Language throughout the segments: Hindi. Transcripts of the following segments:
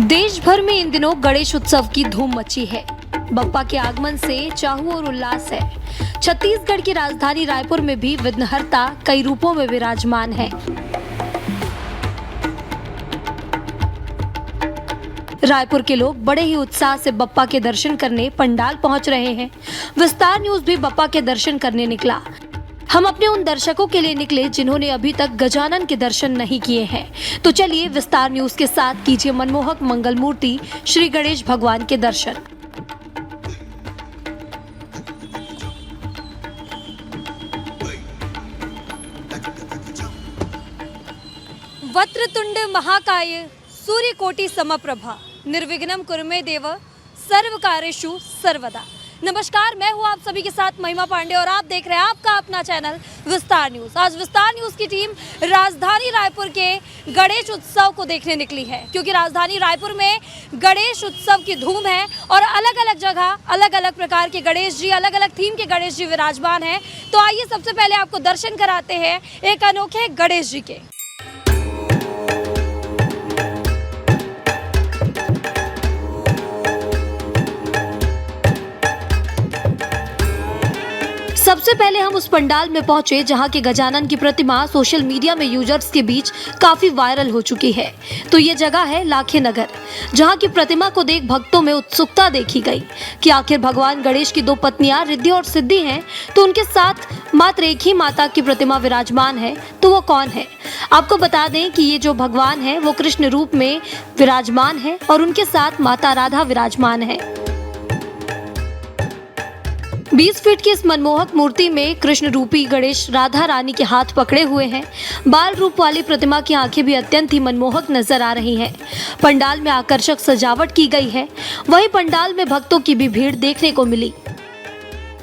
देश भर में इन दिनों गणेश उत्सव की धूम मची है। बप्पा के आगमन से चाहू और उल्लास है। छत्तीसगढ़ की राजधानी रायपुर में भी विघ्नहर्ता कई रूपों में विराजमान है। रायपुर के लोग बड़े ही उत्साह से बप्पा के दर्शन करने पंडाल पहुंच रहे हैं। विस्तार न्यूज भी बप्पा के दर्शन करने निकला। हम अपने उन दर्शकों के लिए निकले जिन्होंने अभी तक गजानन के दर्शन नहीं किए हैं। तो चलिए विस्तार न्यूज के साथ कीजिए मनमोहक मंगल मूर्ति श्री गणेश भगवान के दर्शन। वक्रतुंड महाकाय सूर्यकोटि समप्रभा निर्विघ्नं कुरु मे देव सर्वकार्येषु सर्वदा। नमस्कार, मैं हूं आप सभी के साथ महिमा पांडे और आप देख रहे हैं आपका अपना चैनल विस्तार न्यूज। आज विस्तार न्यूज की टीम राजधानी रायपुर के गणेश उत्सव को देखने निकली है, क्योंकि राजधानी रायपुर में गणेश उत्सव की धूम है और अलग अलग जगह अलग अलग प्रकार के गणेश जी, अलग अलग थीम के गणेश जी विराजमान हैं। तो आइए सबसे पहले आपको दर्शन कराते हैं एक अनोखे गणेश जी के। सबसे पहले हम उस पंडाल में पहुंचे जहां के गजानन की प्रतिमा सोशल मीडिया में यूजर्स के बीच काफी वायरल हो चुकी है। तो ये जगह है लाखे नगर, जहां की प्रतिमा को देख भक्तों में उत्सुकता देखी गई कि आखिर भगवान गणेश की दो पत्नियां रिद्धि और सिद्धि हैं, तो उनके साथ मात्र एक ही माता की प्रतिमा विराजमान है, तो वो कौन है। आपको बता दें कि ये जो भगवान है वो कृष्ण रूप में विराजमान है और उनके साथ माता राधा विराजमान है। 20 फीट की इस मनमोहक मूर्ति में कृष्ण रूपी गणेश राधा रानी के हाथ पकड़े हुए हैं। बाल रूप वाली प्रतिमा की आंखें भी अत्यंत ही मनमोहक नजर आ रही हैं। पंडाल में आकर्षक सजावट की गई है। वहीं पंडाल में भक्तों की भी भीड़ देखने को मिली।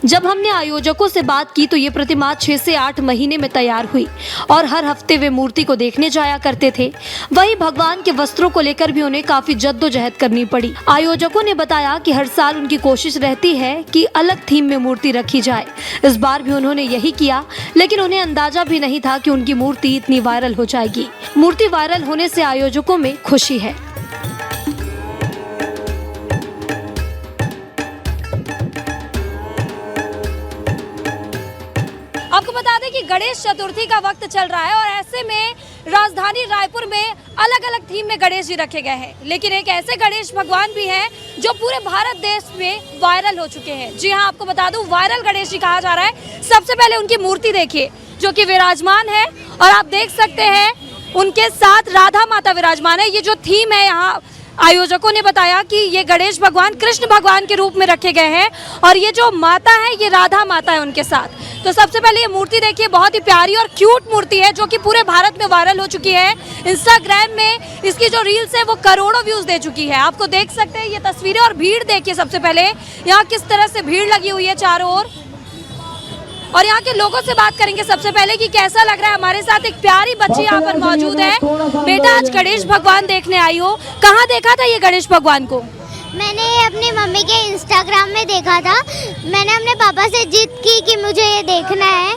जब हमने आयोजकों से बात की तो ये प्रतिमा 6 से 8 महीने में तैयार हुई और हर हफ्ते वे मूर्ति को देखने जाया करते थे। वहीं भगवान के वस्त्रों को लेकर भी उन्हें काफी जद्दोजहद करनी पड़ी। आयोजकों ने बताया कि हर साल उनकी कोशिश रहती है कि अलग थीम में मूर्ति रखी जाए। इस बार भी उन्होंने यही किया, लेकिन उन्हें अंदाजा भी नहीं था कि उनकी मूर्ति इतनी वायरल हो जाएगी। मूर्ति वायरल होने से आयोजकों में खुशी है। आपको बता दें कि गणेश चतुर्थी का वक्त चल रहा है और ऐसे में राजधानी रायपुर में अलग अलग थीम में गणेश जी रखे गए हैं, लेकिन एक ऐसे गणेश भगवान भी हैं जो पूरे भारत देश में वायरल हो चुके हैं। जी हां, आपको बता दूं वायरल गणेश जी कहा जा रहा है। सबसे पहले उनकी मूर्ति देखिए जो कि विराजमान है और आप देख सकते हैं उनके साथ राधा माता विराजमान है। ये जो थीम है यहाँ आयोजकों ने बताया कि ये गणेश भगवान कृष्ण भगवान के रूप में रखे गए हैं और ये जो माता है ये राधा माता है उनके साथ। तो सबसे पहले ये मूर्ति देखिए, बहुत ही प्यारी और क्यूट मूर्ति है जो कि पूरे भारत में वायरल हो चुकी है। इंस्टाग्राम में इसकी जो रील्स है वो करोड़ों व्यूज दे चुकी है। आपको देख सकते हैं ये तस्वीरें और भीड़ देखिए। सबसे पहले यहाँ किस तरह से भीड़ लगी हुई है चारों ओर, और यहाँ के लोगों से बात करेंगे सबसे पहले कि कैसा लग रहा है। हमारे साथ एक प्यारी बच्ची यहाँ पर मौजूद है। बेटा, आज गणेश भगवान देखने आई हो, कहाँ देखा था ये गणेश भगवान को? मैंने ये अपनी मम्मी के इंस्टाग्राम में देखा था। मैंने अपने पापा से जिद की कि मुझे ये देखना है,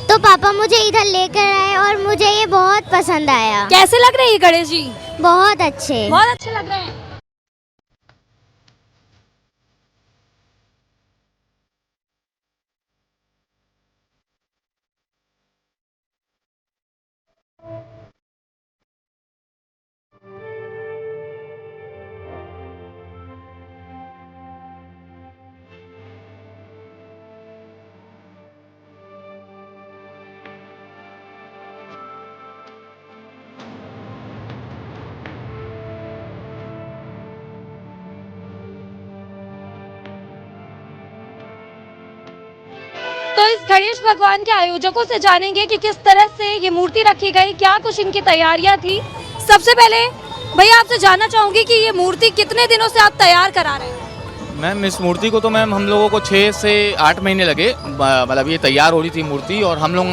तो पापा मुझे इधर लेकर आए और मुझे ये बहुत पसंद आया। कैसे लग रहे हैं ये गणेश जी? बहुत अच्छे लग रहे हैं। तो इस गणेश भगवान के आयोजकों से जानेंगे कि किस तरह से ये मूर्ति रखी गई, क्या कुछ इनकी तैयारियां थी। सबसे पहले भैया आपसे जानना चाहूंगी कि ये मूर्ति कितने दिनों से आप तैयार करा रहे हैं? मैम इस मूर्ति को तो मैम हम लोगों को 6 से 8 महीने लगे, मतलब ये तैयार हो रही थी मूर्ति, और हम लोग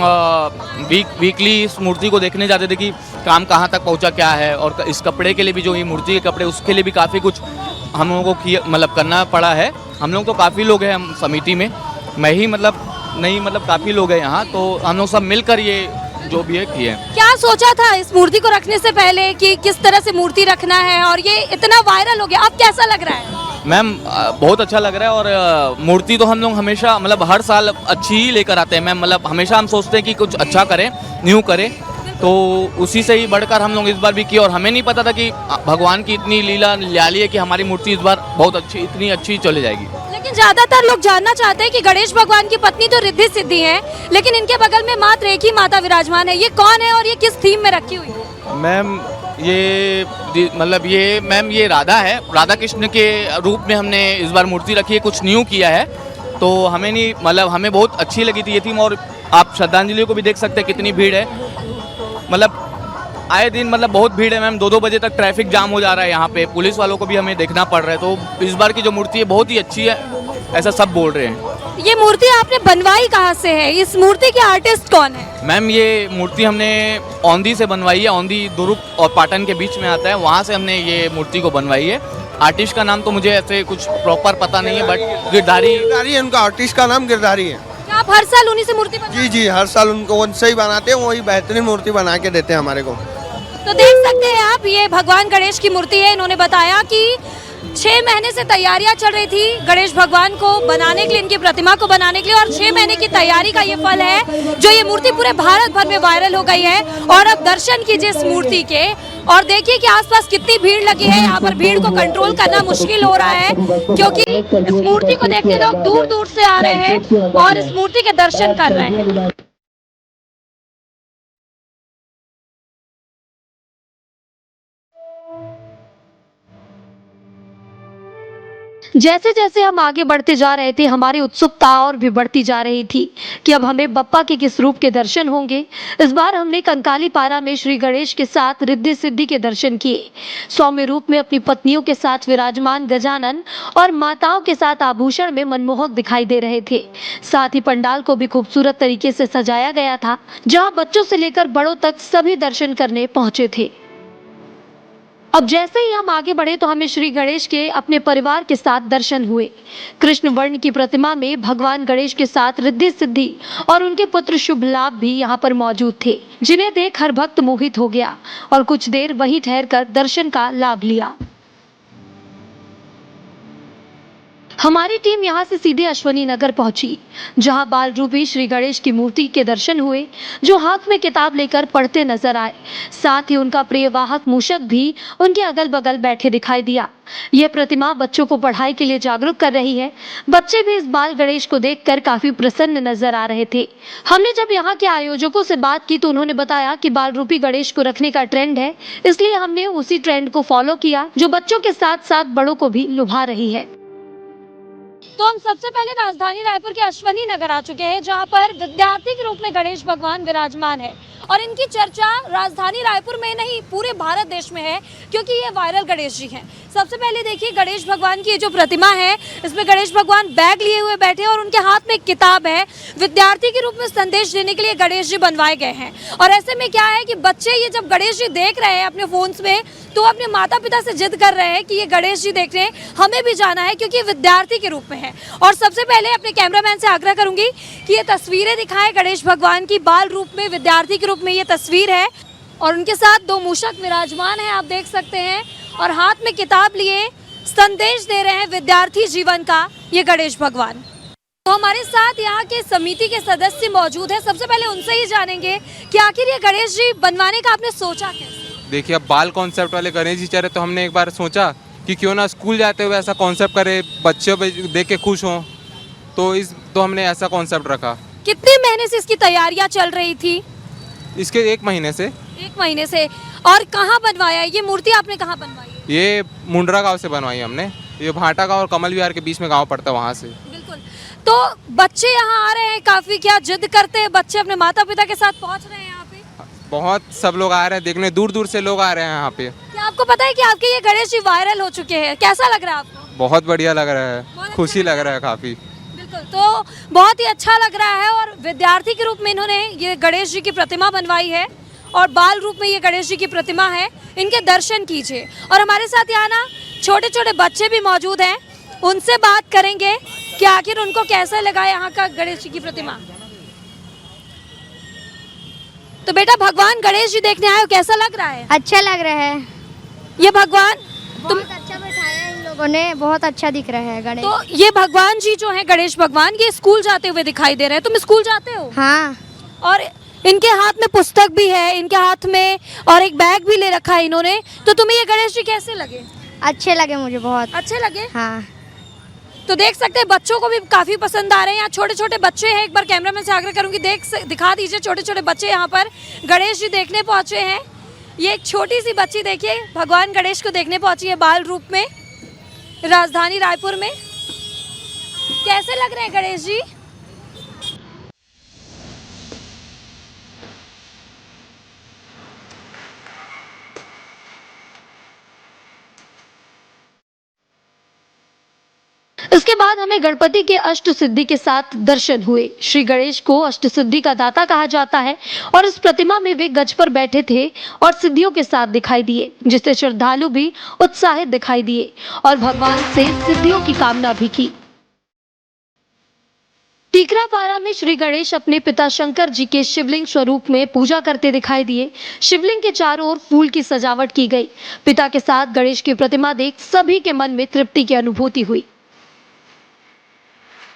वीकली इस मूर्ति को देखने जाते थे कि काम कहाँ तक पहुँचा क्या है, और इस कपड़े के लिए भी, जो ये मूर्ति के कपड़े, उसके लिए भी काफ़ी कुछ हम लोगों को मतलब करना पड़ा है। हम लोग तो काफ़ी लोग हैं हम समिति में, मैं ही मतलब काफ़ी लोग हैं यहाँ, तो हम लोग सब मिलकर ये जो भी है किए। क्या सोचा था इस मूर्ति को रखने से पहले कि किस तरह से मूर्ति रखना है, और ये इतना वायरल हो गया, अब कैसा लग रहा है? मैम बहुत अच्छा लग रहा है, और मूर्ति तो हम लोग हमेशा मतलब हर साल अच्छी ही लेकर आते हैं मैम, मतलब हमेशा हम सोचते हैं कि कुछ अच्छा करें, न्यू करें, तो उसी से ही बढ़कर हम लोग इस बार भी किए। और हमें नहीं पता था कि भगवान की इतनी लीला निराली है कि हमारी मूर्ति इस बार बहुत अच्छी, इतनी अच्छी चली जाएगी। लेकिन ज्यादातर लोग जानना चाहते हैं कि गणेश भगवान की पत्नी तो रिद्धि सिद्धि है, लेकिन इनके बगल में मात्र एक ही माता विराजमान है, ये कौन है और ये किस थीम में रखी हुई है? मैम ये राधा है, राधा कृष्ण के रूप में हमने इस बार मूर्ति रखी है, कुछ न्यू किया है, तो हमें नहीं मतलब हमें बहुत अच्छी लगी थी ये थीम। और आप श्रद्धांजलि को भी देख सकते हैं कितनी भीड़ है, मतलब आए दिन मतलब बहुत भीड़ है मैम, 2-2 बजे तक ट्रैफिक जाम हो जा रहा है यहाँ पे, पुलिस वालों को भी हमें देखना पड़ रहा है। तो इस बार की जो मूर्ति है बहुत ही अच्छी है, ऐसा सब बोल रहे हैं। ये मूर्ति आपने बनवाई कहाँ से है? इस मूर्ति के आर्टिस्ट कौन है? मैम ये मूर्ति हमने औंधी से बनवाई है, औंधी दुर्ग और पाटन के बीच में आता है, वहाँ से हमने ये मूर्ति को बनवाई है। आर्टिस्ट का नाम तो मुझे ऐसे कुछ प्रॉपर पता नहीं है, बट गिरधारी है उनका, आर्टिस्ट का नाम गिरधारी है। क्या आप हर साल उन्हीं से मूर्ति बनवाते जी, हर साल उनको उनसे ही बनाते हैं, वही बेहतरीन मूर्ति बना के देते हैं हमारे को। तो देख सकते हैं आप, ये भगवान गणेश की मूर्ति है। इन्होंने बताया कि 6 महीने से तैयारियां चल रही थी गणेश भगवान को बनाने के लिए, इनकी प्रतिमा को बनाने के लिए, और 6 महीने की तैयारी का ये फल है जो ये मूर्ति पूरे भारत भर में वायरल हो गई है। और अब दर्शन कीजिए इस मूर्ति के, और देखिए कि आसपास कितनी भीड़ लगी है। यहाँ पर भीड़ को कंट्रोल करना मुश्किल हो रहा है, क्योंकि इस मूर्ति को देखने लोग दूर दूर से आ रहे हैं और इस मूर्ति के दर्शन कर रहे हैं। जैसे जैसे हम आगे बढ़ते जा रहे थे, हमारी उत्सुकता और भी बढ़ती जा रही थी कि अब हमें बप्पा के किस रूप के दर्शन होंगे। इस बार हमने कंकाली पारा में श्री गणेश के साथ रिद्धि सिद्धि के दर्शन किए। सौम्य रूप में अपनी पत्नियों के साथ विराजमान गजानन और माताओं के साथ आभूषण में मनमोहक दिखाई दे रहे थे। साथ ही पंडाल को भी खूबसूरत तरीके से सजाया गया था, जहाँ बच्चों से लेकर बड़ों तक सभी दर्शन करने पहुंचे थे। अब जैसे ही हम आगे बढ़े तो हमें श्री गणेश के अपने परिवार के साथ दर्शन हुए। कृष्ण वर्ण की प्रतिमा में भगवान गणेश के साथ रिद्धि सिद्धि और उनके पुत्र शुभ लाभ भी यहाँ पर मौजूद थे, जिन्हें देख हर भक्त मोहित हो गया और कुछ देर वहीं ठहरकर दर्शन का लाभ लिया। हमारी टीम यहाँ से सीधे अश्वनी नगर पहुंची, जहां बाल रूपी श्री गणेश की मूर्ति के दर्शन हुए, जो हाथ में किताब लेकर पढ़ते नजर आए। साथ ही उनका प्रिय वाहक मूषक भी उनके अगल बगल बैठे दिखाई दिया। यह प्रतिमा बच्चों को पढ़ाई के लिए जागरूक कर रही है। बच्चे भी इस बाल गणेश को देखकर काफी प्रसन्न नजर आ रहे थे। हमने जब यहाँ के आयोजकों से बात की तो उन्होंने बताया कि बाल रूपी गणेश को रखने का ट्रेंड है, इसलिए हमने उसी ट्रेंड को फॉलो किया, जो बच्चों के साथ साथ बड़ों को भी लुभा रही है। तो हम सबसे पहले राजधानी रायपुर के अश्वनी नगर आ चुके हैं, जहां पर विद्यार्थी के रूप में गणेश भगवान विराजमान है, और इनकी चर्चा राजधानी रायपुर में नहीं पूरे भारत देश में है, क्योंकि ये वायरल गणेश जी हैं। सबसे पहले देखिए गणेश भगवान की ये जो प्रतिमा है, इसमें गणेश भगवान बैग लिए हुए बैठे हैं और उनके हाथ में एक किताब है। विद्यार्थी के रूप में संदेश देने के लिए गणेश जी बनवाए गए हैं। और ऐसे में क्या है कि बच्चे ये जब गणेश जी देख रहे हैं अपने फोन्स में, तो अपने माता पिता से जिद कर रहे हैं कि ये गणेश जी देख रहे हैं, हमें भी जाना है, क्योंकि विद्यार्थी के रूप में है। और सबसे पहले अपने कैमरामैन से आग्रह करूंगी कि ये तस्वीरें दिखाएं गणेश भगवान की बाल रूप में, विद्यार्थी के रूप में ये तस्वीर है, और उनके साथ 2 मूषक विराजमान हैं, आप देख सकते हैं, और हाथ में किताब लिए संदेश दे रहे हैं विद्यार्थी जीवन का ये गणेश भगवान। तो हमारे साथ यहाँ के समिति के सदस्य मौजूद हैं। सबसे पहले उनसे ही जानेंगे कि आखिर ये गणेश जी बनवाने का आपने सोचा कैसे? देखिए, अब बाल कॉन्सेप्ट वाले गणेश जी चल रहे, तो हमने एक बार सोचा कि क्यों ना स्कूल जाते हुए ऐसा कॉन्सेप्ट करे, बच्चे देख के खुश हों, तो हमने ऐसा कॉन्सेप्ट रखा। कितने महीने से इसकी तैयारियां चल रही थी? इसके 1 महीने से। 1 महीने से। और कहाँ बनवाया ये मूर्ति, आपने कहाँ बनवाई है? ये मुंड्रा गांव से बनवाई हमने, ये भाटा गांव और कमल विहार के बीच में गांव पड़ता है, वहाँ से। बिल्कुल। तो बच्चे यहाँ आ रहे हैं, काफी क्या जिद करते हैं बच्चे, अपने माता पिता के साथ पहुँच रहे हैं यहाँ पे? बहुत सब लोग आ रहे हैं देखने, दूर दूर से लोग आ रहे हैं यहाँ पे। क्या आपको पता है कि आपके ये गणेश जी वायरल हो चुके हैं, कैसा लग रहा है आपको? बहुत बढ़िया लग रहा बहुत है, अच्छा खुशी लग लग रहा है काफ़ी। बिल्कुल, तो बहुत ही अच्छा लग रहा है और विद्यार्थी के रूप में इन्होंने ये गणेश जी की प्रतिमा बनवाई है और बाल रूप में ये गणेश जी की प्रतिमा है, इनके दर्शन कीजिए। और हमारे साथ यहाँ ना छोटे छोटे बच्चे भी मौजूद हैं, उनसे बात करेंगे कि आखिर उनको कैसा लगा यहाँ का गणेश जी की प्रतिमा। तो बेटा, भगवान गणेश जी देखने आए हो, कैसा लग रहा है? अच्छा लग रहा है। ये भगवान तुम, बहुत अच्छा बैठाया है इन लोगों ने, बहुत अच्छा दिख रहा है गणेश। तो ये भगवान जी जो है गणेश भगवान, ये स्कूल जाते हुए दिखाई दे रहे हैं। तुम स्कूल जाते हो? हाँ। और इनके हाथ में पुस्तक भी है, इनके हाथ में और एक बैग भी ले रखा है इन्होंने। तो तुम्हें ये गणेश जी कैसे लगे? अच्छे लगे मुझे, बहुत अच्छे लगे? हाँ। तो देख सकते हैं बच्चों को भी काफी पसंद आ रहे हैं। यहाँ छोटे छोटे बच्चे हैं, एक बार कैमरामैन से आग्रह करूंगी दिखा दीजिए, छोटे छोटे बच्चे यहाँ पर गणेश जी देखने पहुंचे हैं। ये एक छोटी सी बच्ची देखिए भगवान गणेश को देखने पहुंची है बाल रूप में, राजधानी रायपुर में। कैसे लग रहे हैं गणेश जी? इसके बाद हमें गणपति के अष्ट सिद्धि के साथ दर्शन हुए। श्री गणेश को अष्ट सिद्धि का दाता कहा जाता है और इस प्रतिमा में वे गज पर बैठे थे और सिद्धियों के साथ दिखाई दिए, जिससे श्रद्धालु भी उत्साहित दिखाई दिए और भगवान से सिद्धियों की कामना भी की। टीकरापारा में श्री गणेश अपने पिता शंकर जी के शिवलिंग स्वरूप में पूजा करते दिखाई दिए। शिवलिंग के चारों ओर फूल की सजावट की गई। पिता के साथ गणेश की प्रतिमा देख सभी के मन में तृप्ति की अनुभूति हुई।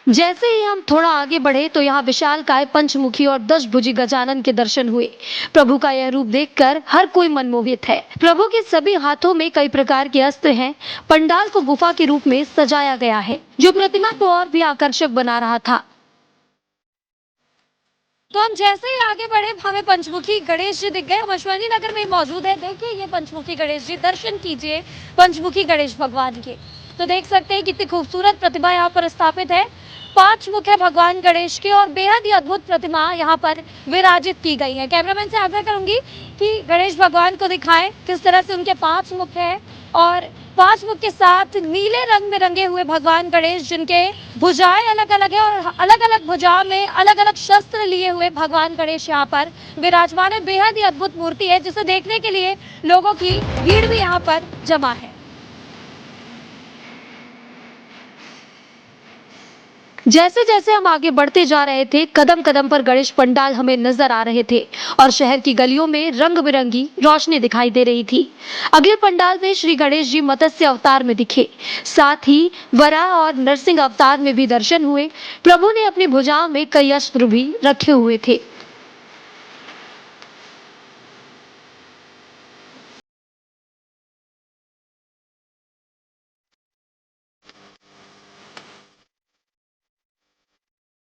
जैसे ही हम थोड़ा आगे बढ़े तो यहाँ विशालकाय पंचमुखी और 10 भुजी गजानन के दर्शन हुए। प्रभु का यह रूप देखकर हर कोई मनमोहित है। प्रभु के सभी हाथों में कई प्रकार के अस्त्र हैं। पंडाल को गुफा के रूप में सजाया गया है, जो प्रतिमा को और भी आकर्षक बना रहा था। तो हम जैसे ही आगे बढ़े हमें पंचमुखी गणेश जी दिख गए। हम अश्वनी नगर में मौजूद है। देखिए ये पंचमुखी गणेश जी, दर्शन कीजिए पंचमुखी गणेश भगवान के। तो देख सकते हैं कितनी खूबसूरत प्रतिमा यहाँ पर स्थापित है। 5 मुख है भगवान गणेश के और बेहद ही अद्भुत प्रतिमा यहाँ पर विराजित की गई है। कैमरामैन से आग्रह करूंगी कि गणेश भगवान को दिखाएं किस तरह से उनके 5 मुख है और 5 मुख के साथ नीले रंग में रंगे हुए भगवान गणेश, जिनके भुजाएं अलग अलग है और अलग अलग भुजा में अलग अलग शस्त्र लिए हुए भगवान गणेश यहाँ पर विराजमान है। बेहद ही अद्भुत मूर्ति है, जिसे देखने के लिए लोगों की भीड़ भी यहाँ पर जमा है। जैसे जैसे हम आगे बढ़ते जा रहे थे, कदम कदम पर गणेश पंडाल हमें नजर आ रहे थे और शहर की गलियों में रंग बिरंगी रोशनी दिखाई दे रही थी। अगले पंडाल में श्री गणेश जी मत्स्य अवतार में दिखे, साथ ही वराह और नरसिंह अवतार में भी दर्शन हुए। प्रभु ने अपनी भुजाओं में कई अस्त्र भी रखे हुए थे।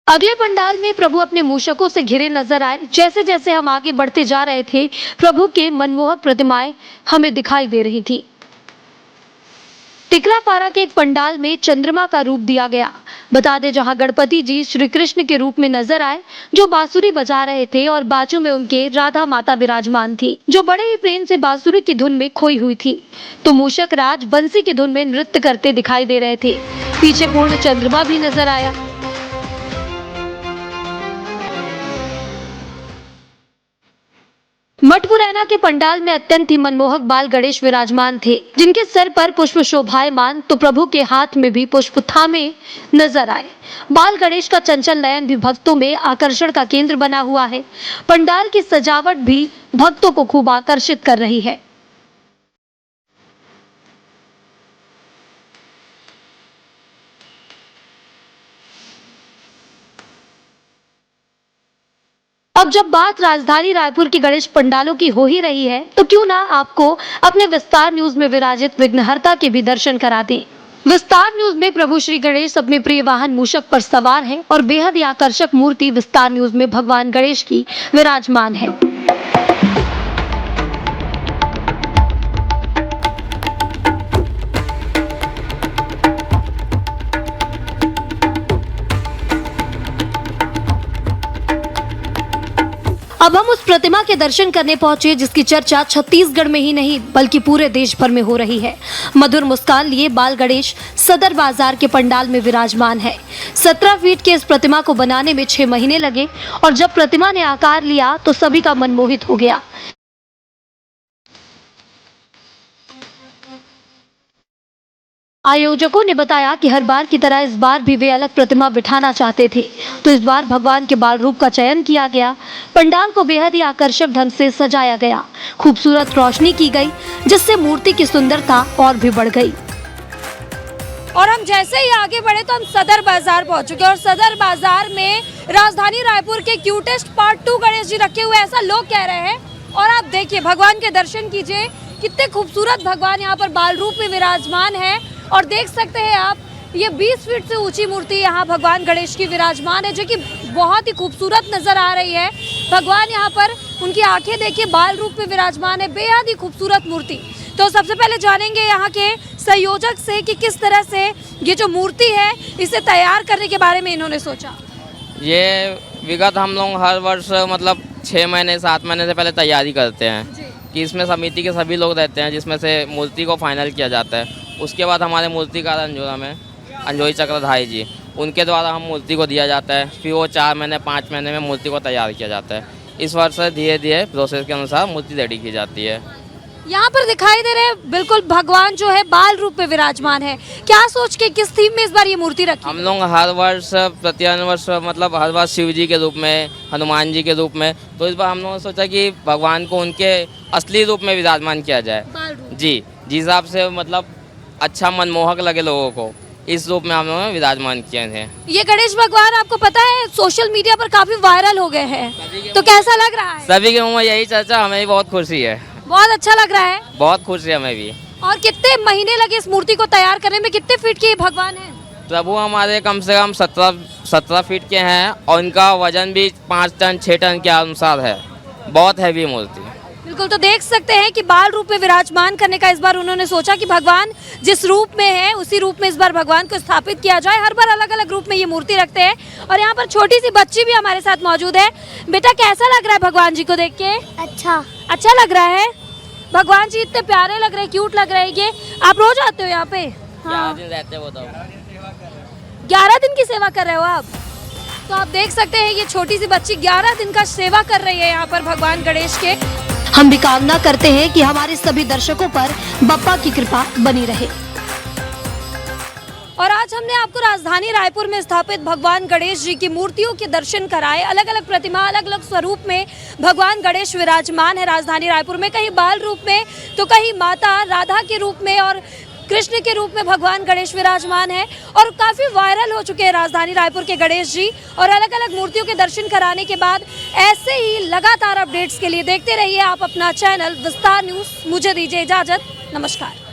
अगले पंडाल में प्रभु अपने मूषकों से घिरे नजर आए। जैसे जैसे हम आगे बढ़ते जा रहे थे, प्रभु के मनमोहक प्रतिमाएं हमें दिखाई दे रही थी। टिकरापारा के एक पंडाल में चंद्रमा का रूप दिया गया। बता दें, जहां गणपति जी श्री कृष्ण के रूप में नजर आए, जो बांसुरी बजा रहे थे और बाजू में उनके राधा माता विराजमान थी, जो बड़े ही प्रेम से बांसुरी की धुन में खोई हुई थी। तो मूषक राज बंसी की धुन में नृत्य करते दिखाई दे रहे थे। पीछे पूर्ण चंद्रमा भी नजर आया। मठपुरैना के पंडाल में अत्यंत ही मनमोहक बाल गणेश विराजमान थे, जिनके सर पर पुष्प शोभायमान, तो प्रभु के हाथ में भी पुष्प थामे नजर आए। बाल गणेश का चंचल नयन भी भक्तों में आकर्षण का केंद्र बना हुआ है। पंडाल की सजावट भी भक्तों को खूब आकर्षित कर रही है। अब जब बात राजधानी रायपुर की गणेश पंडालों की हो ही रही है, तो क्यों ना आपको अपने विस्तार न्यूज में विराजित विघ्नहर्ता के भी दर्शन करा दें। विस्तार न्यूज में प्रभु श्री गणेश अपने प्रिय वाहन मूषक पर सवार हैं और बेहद ही आकर्षक मूर्ति विस्तार न्यूज में भगवान गणेश की विराजमान है। अब हम उस प्रतिमा के दर्शन करने पहुंचे जिसकी चर्चा छत्तीसगढ़ में ही नहीं बल्कि पूरे देश भर में हो रही है। मधुर मुस्कान लिए बाल गणेश सदर बाजार के पंडाल में विराजमान है। 17 फीट के इस प्रतिमा को बनाने में 6 महीने लगे और जब प्रतिमा ने आकार लिया तो सभी का मन मोहित हो गया। आयोजकों ने बताया कि हर बार की तरह इस बार भी वे अलग प्रतिमा बिठाना चाहते थे, तो इस बार भगवान के बाल रूप का चयन किया गया। पंडाल को बेहद ही आकर्षक ढंग से सजाया गया, खूबसूरत रोशनी की गई जिससे मूर्ति की सुंदरता और भी बढ़ गई। और हम जैसे ही आगे बढ़े तो हम सदर बाजार पहुंच चुके और सदर बाजार में राजधानी रायपुर के क्यूटेस्ट पार्ट 2 गणेश जी रखे हुए ऐसा लोग कह रहे हैं। और आप देखिए, भगवान के दर्शन कीजिए, कितने खूबसूरत भगवान यहाँ पर बाल रूप में विराजमान है। और देख सकते हैं आप, ये 20 फीट से ऊंची मूर्ति यहाँ भगवान गणेश की विराजमान है, जो कि बहुत ही खूबसूरत नजर आ रही है। भगवान यहाँ पर, उनकी आंखें देखिए, बाल रूप में विराजमान है, बेहद ही खूबसूरत मूर्ति। तो सबसे पहले जानेंगे यहाँ के संयोजक से कि किस तरह से ये जो मूर्ति है इसे तैयार करने के बारे में इन्होंने सोचा। ये विगत हम लोग हर वर्ष मतलब 6 महीने 7 महीने से पहले तैयारी करते हैं कि इसमें समिति के सभी लोग रहते हैं, जिसमें से मूर्ति को फाइनल किया जाता है। उसके बाद हमारे मूर्तिकार अंजोरा में अंजोई चक्रधारी जी, उनके द्वारा हम मूर्ति को दिया जाता है। फिर वो 4 महीने 5 महीने में मूर्ति को तैयार किया जाता है। इस वर्ष धीरे धीरे प्रोसेस के अनुसार मूर्ति रेडी की जाती है। यहाँ पर दिखाई दे रहे बिल्कुल भगवान जो है बाल रूप में विराजमान है। क्या सोच के, किस थीम में इस बार ये मूर्ति रखी? हम लोग हर वर्ष वर्ष मतलब हर बार शिव जी के रूप में, हनुमान जी के रूप में, तो इस बार हम लोगों ने सोचा कि भगवान को उनके असली रूप में विराजमान किया जाए। जी, जिस हिसाब से मतलब अच्छा मनमोहक लगे लोगों को, इस रूप में हम लोगों ने विराजमान किए थे। ये गणेश भगवान आपको पता है सोशल मीडिया पर काफी वायरल हो गए हैं, तो कैसा लग रहा है? सभी के मुँह में यही चर्चा, हमें भी बहुत खुशी है। बहुत अच्छा लग रहा है, बहुत खुशी है हमें भी। और कितने महीने लगे इस मूर्ति को तैयार करने में? कितने फीट के ये भगवान है? प्रभु हमारे कम से कम 17 फीट के हैं और इनका वजन भी 5 टन 6 टन के अनुसार है। बहुत हैवी मूर्ति। बिल्कुल, तो देख सकते हैं कि बाल रूप में विराजमान करने का इस बार उन्होंने सोचा कि भगवान जिस रूप में है उसी रूप में इस बार भगवान को स्थापित किया जाए। हर बार अलग अलग रूप में ये मूर्ति रखते हैं। और यहाँ पर छोटी सी बच्ची भी हमारे साथ मौजूद है। बेटा, कैसा लग रहा है भगवान जी को देख के? अच्छा लग रहा है। भगवान जी इतने प्यारे लग रहे हैं, क्यूट लग रहे हैं। ये आप रोज आते हो यहाँ पे? 11 दिन रहते हो तो 11 दिन की सेवा कर रहे हो आप? तो आप देख सकते हैं ये छोटी सी बच्ची 11 दिन का सेवा कर रही है यहाँ पर भगवान गणेश के। हम भी कामना करते हैं कि हमारे सभी दर्शकों पर बप्पा की कृपा बनी रहे। और आज हमने आपको राजधानी रायपुर में स्थापित भगवान गणेश जी की मूर्तियों के दर्शन कराए। अलग अलग प्रतिमा, अलग अलग स्वरूप में भगवान गणेश विराजमान है राजधानी रायपुर में। कहीं बाल रूप में तो कहीं माता राधा के रूप में और कृष्ण के रूप में भगवान गणेश विराजमान है। और काफ़ी वायरल हो चुके हैं राजधानी रायपुर के गणेश जी। और अलग अलग मूर्तियों के दर्शन कराने के बाद ऐसे ही लगातार अपडेट्स के लिए देखते रहिए आप अपना चैनल विस्तार न्यूज़। मुझे दीजिए इजाज़त, नमस्कार।